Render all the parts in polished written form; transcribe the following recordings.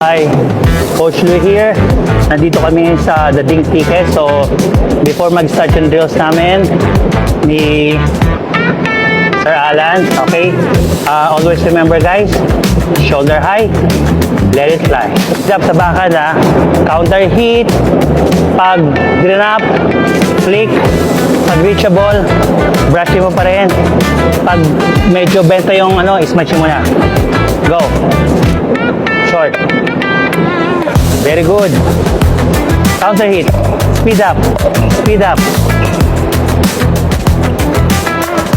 Hi, Coach Louie here. Nandito kami sa The Ding Ticket. So, before mag-start yung drills namin ni Sir Alan, okay? Always remember guys, shoulder high, let it fly. Jump sa bakad ha. Counter hit, pag green up, flick, pag reachable, brush mo pa rin. Pag medyo benta yung smash mo na. Go. Short. Very good. Counter hit. Speed up. Speed up.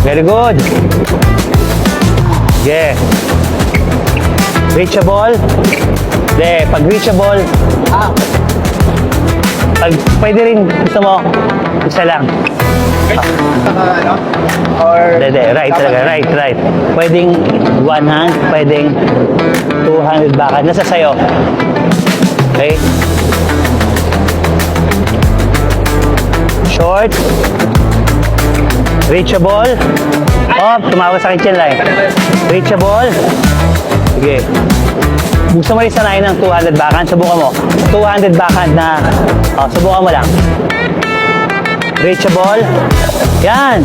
Very good. Yeah. Reachable. De, pag reachable, pag pwede rin gusto mo, isa lang. Or Right talaga, right. Pwedeng one hand, pwedeng two-handed backhand. Nasa sayo. Okay? Short. Reachable. Oh, tumawag sa akin line. Reachable. Sige. Gusto mo rin sanayin ng two-handed backhand, subukan mo. Two-handed backhand na, subukan mo lang. Reachable. Yan.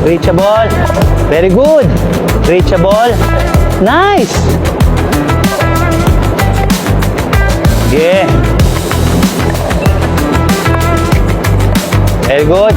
Reachable. Very good. Reachable. Nice. Yeah. Very good.